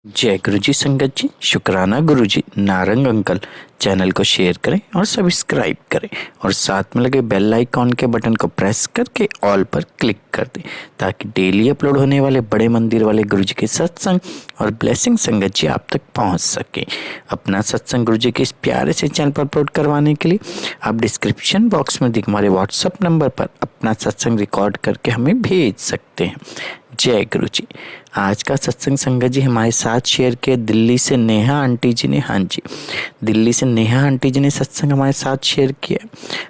जय गुरु जी संगत जी, शुक्राना गुरु जी, नारंग अंकल। चैनल को शेयर करें और सब्सक्राइब करें और साथ में लगे बेल आइकॉन के बटन को प्रेस करके ऑल पर क्लिक कर दें ताकि डेली अपलोड होने वाले बड़े मंदिर वाले गुरु जी के सत्संग और ब्लेसिंग संगत जी आप तक पहुंच सके। अपना सत्संग गुरु जी के इस प्यारे से चैनल पर अपलोड करवाने के लिए आप डिस्क्रिप्शन बॉक्स में दिखे हमारे व्हाट्सएप नंबर पर अपना सत्संग रिकॉर्ड करके हमें भेज सकते हैं। जय गुरु जी। आज का सत्संग संगत जी हमारे साथ शेयर किया दिल्ली से नेहा आंटी जी ने। हाँ जी, दिल्ली से नेहा आंटी जी ने सत्संग हमारे साथ शेयर किया।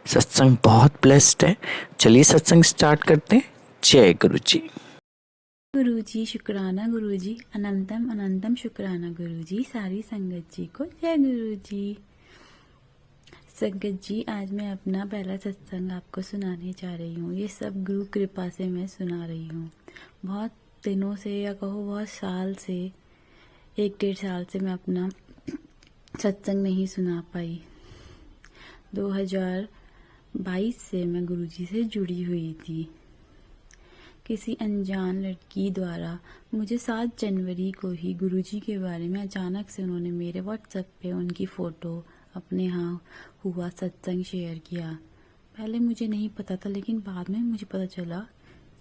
सत्संग बहुत ब्लेस्ड है। चलिए सत्संग स्टार्ट करते हैं। जय गुरु जी। गुरु जी शुक्राना गुरु जी, अनंतम अनंतम शुक्राना गुरु जी। सारी संगत जी को जय गुरु जी। संगत जी, आज मैं अपना पहला सत्संग आपको सुनाने जा रही हूँ। ये सब गुरु कृपा से मैं सुना रही हूँ। बहुत दिनों से या कहो बहुत साल से, 1-1.5 साल से मैं अपना सत्संग नहीं सुना पाई। 2022 से मैं गुरु जी से जुड़ी हुई थी। किसी अनजान लड़की द्वारा मुझे 7 जनवरी को ही गुरुजी के बारे में अचानक से उन्होंने मेरे व्हाट्सएप पे उनकी फ़ोटो अपने यहाँ हुआ सत्संग शेयर किया। पहले मुझे नहीं पता था, लेकिन बाद में मुझे पता चला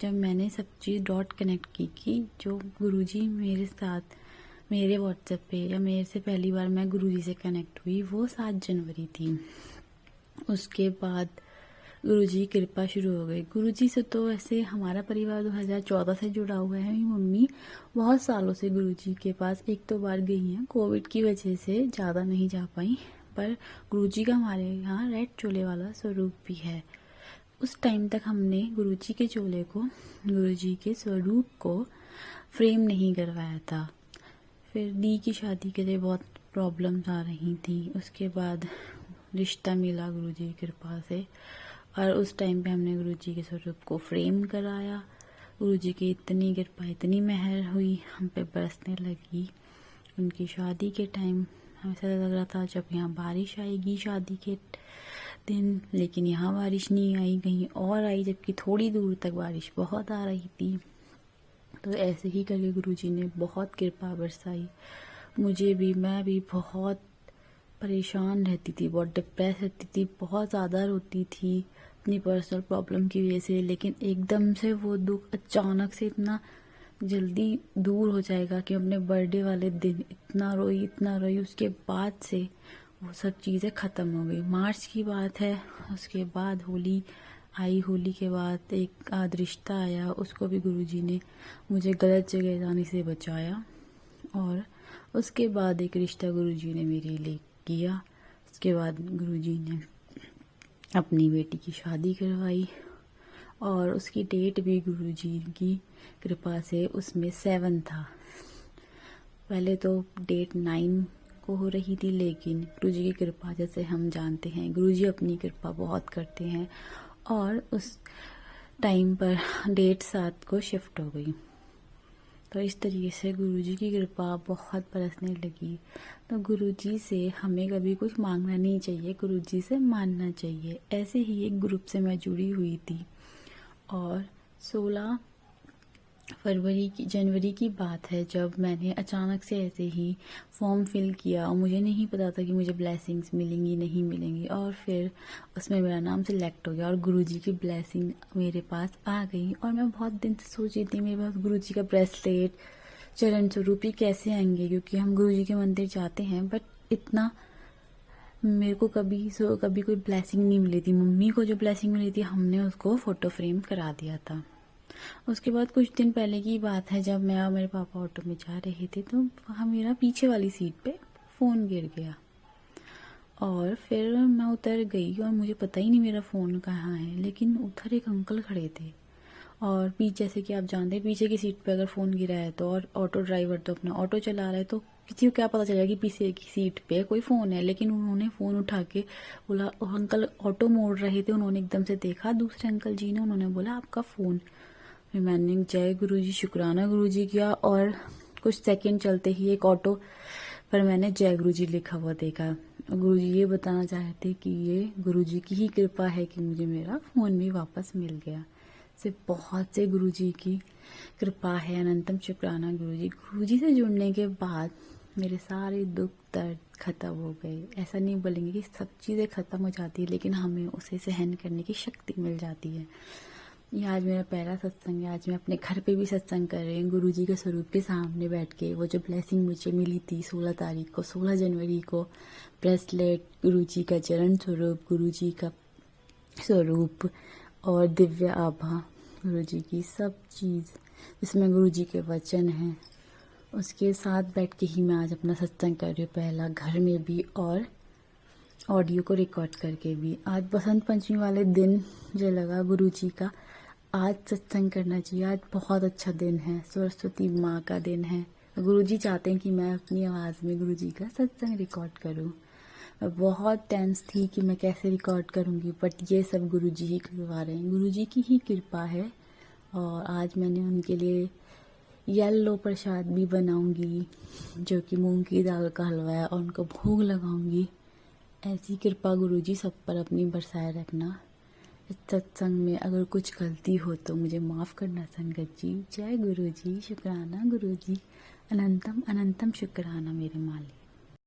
जब मैंने सब चीज़ डॉट कनेक्ट की कि जो गुरुजी मेरे साथ मेरे व्हाट्सएप पे या मेरे से पहली बार मैं गुरुजी से कनेक्ट हुई वो 7 जनवरी थी। उसके बाद गुरुजी की कृपा शुरू हो गई। गुरुजी से तो ऐसे हमारा परिवार 2014 से जुड़ा हुआ है। मेरी मम्मी बहुत सालों से गुरुजी के पास 1-2 बार गई हैं। कोविड की वजह से ज़्यादा नहीं जा पाई, पर गुरुजी का हमारे यहाँ रेड चोले वाला स्वरूप भी है। उस टाइम तक हमने गुरुजी के चोले को, गुरुजी के स्वरूप को फ्रेम नहीं करवाया था। फिर दी की शादी के लिए बहुत प्रॉब्लम्स आ रही थी। उसके बाद रिश्ता मिला गुरुजी की कृपा से, और उस टाइम पे हमने गुरुजी के स्वरूप को फ्रेम कराया। गुरुजी की इतनी कृपा, इतनी मेहर हुई, हम पे बरसने लगी। उनकी शादी के टाइम ऐसा लग रहा था जब यहाँ बारिश आएगी शादी के दिन, लेकिन यहाँ बारिश नहीं आई, कहीं और आई, जबकि थोड़ी दूर तक बारिश बहुत आ रही थी। तो ऐसे ही करके गुरुजी ने बहुत कृपा बरसाई। मैं भी बहुत परेशान रहती थी, बहुत डिप्रेस रहती थी, बहुत ज़्यादा रोती थी अपनी पर्सनल प्रॉब्लम की वजह से। लेकिन एकदम से वो दुख अचानक से इतना जल्दी दूर हो जाएगा कि अपने बर्थडे वाले दिन इतना रोई। उसके बाद से वो सब चीज़ें ख़त्म हो गई। मार्च की बात है। उसके बाद होली आई। होली के बाद एक आध रिश्ता आया, उसको भी गुरुजी ने मुझे गलत जगह जाने से बचाया। और उसके बाद एक रिश्ता गुरुजी ने मेरे लिए किया। उसके बाद गुरुजी ने अपनी बेटी की शादी करवाई, और उसकी डेट भी गुरुजी की कृपा से उसमें 7 था। पहले तो डेट 9 को हो रही थी, लेकिन गुरुजी की कृपा, जैसे हम जानते हैं गुरुजी अपनी कृपा बहुत करते हैं, और उस टाइम पर डेट 7 को शिफ्ट हो गई। तो इस तरीके से गुरुजी की कृपा बहुत बरसने लगी। तो गुरुजी से हमें कभी कुछ मांगना नहीं चाहिए, गुरुजी से मानना चाहिए। ऐसे ही एक ग्रुप से मैं जुड़ी हुई थी, और 16 जनवरी की बात है जब मैंने अचानक से ऐसे ही फॉर्म फिल किया, और मुझे नहीं पता था कि मुझे ब्लेसिंग्स मिलेंगी नहीं मिलेंगी, और फिर उसमें मेरा नाम सिलेक्ट हो गया और गुरुजी की ब्लेसिंग मेरे पास आ गई। और मैं बहुत दिन से सोच रही थी मेरे पास गुरुजी का ब्रेसलेट, चरण स्वरूप ही कैसे आएंगे, क्योंकि हम गुरुजी के मंदिर जाते हैं, बट इतना मेरे को कभी कोई ब्लेसिंग नहीं मिली थी। मम्मी को जो ब्लेसिंग मिली थी, हमने उसको फोटो फ्रेम करा दिया था। उसके बाद कुछ दिन पहले की बात है, जब मैं और मेरे पापा ऑटो में जा रहे थे, तो वहाँ मेरा पीछे वाली सीट पे फ़ोन गिर गया, और फिर मैं उतर गई और मुझे पता ही नहीं मेरा फ़ोन कहाँ है। लेकिन उधर एक अंकल खड़े थे, और पीछे, जैसे कि आप जानते हैं, पीछे की सीट पे अगर फ़ोन गिरा है तो, और ऑटो ड्राइवर तो अपना ऑटो चला रहा है, तो किसी को क्या पता चलेगा कि पीछे की सीट पे कोई फ़ोन है। लेकिन उन्होंने फ़ोन उठा के बोला, अंकल ऑटो मोड़ रहे थे, उन्होंने एकदम से देखा दूसरे अंकल जी ने, उन्होंने बोला आपका फ़ोन। फिर मैंने जय गुरुजी शुक्राना गुरुजी किया, और कुछ सेकंड चलते ही एक ऑटो पर मैंने जय गुरुजी लिखा हुआ देखा। गुरुजी ये बताना चाहते थे कि ये गुरुजी की ही कृपा है कि मुझे मेरा फ़ोन भी वापस मिल गया। से बहुत से गुरुजी की कृपा है। अनंतम शुक्राना गुरुजी। गुरुजी से जुड़ने के बाद मेरे सारे दुख दर्द खत्म हो गए। ऐसा नहीं बोलेंगे कि सब चीज़ें खत्म हो जाती है, लेकिन हमें उसे सहन करने की शक्ति मिल जाती है। ये आज मेरा पहला सत्संग है। आज मैं अपने घर पे भी सत्संग कर रही हूँ, गुरुजी के स्वरूप के सामने बैठ के। वो जो ब्लेसिंग मुझे मिली थी 16 जनवरी को, ब्रेसलेट, गुरुजी का चरण स्वरूप, गुरुजी का स्वरूप और दिव्य आभा, गुरुजी की सब चीज़ जिसमें गुरुजी के वचन हैं, उसके साथ बैठ के ही मैं आज अपना सत्संग कर रही हूँ। पहला घर में भी और ऑडियो को रिकॉर्ड करके भी। आज बसंत पंचमी वाले दिन मुझे लगा गुरुजी का आज सत्संग करना चाहिए। आज बहुत अच्छा दिन है, सरस्वती माँ का दिन है। गुरुजी चाहते हैं कि मैं अपनी आवाज़ में गुरुजी का सत्संग रिकॉर्ड करूँ। मैं बहुत टेंस थी कि मैं कैसे रिकॉर्ड करूँगी, बट ये सब गुरुजी ही करवा रहे हैं, गुरुजी की ही कृपा है। और आज मैंने उनके लिए येलो प्रसाद भी बनाऊंगी, जो कि मूंग की दाल का हलवा है, और उनको भोग लगाऊंगी। ऐसी कृपा गुरुजी सब पर अपनी बरसाए रखना। इस सत्संग में अगर कुछ गलती हो तो मुझे माफ़ करना संगत जी। जय गुरुजी। शुक्राना गुरुजी। अनंतम अनंतम शुक्राना मेरे मालिक।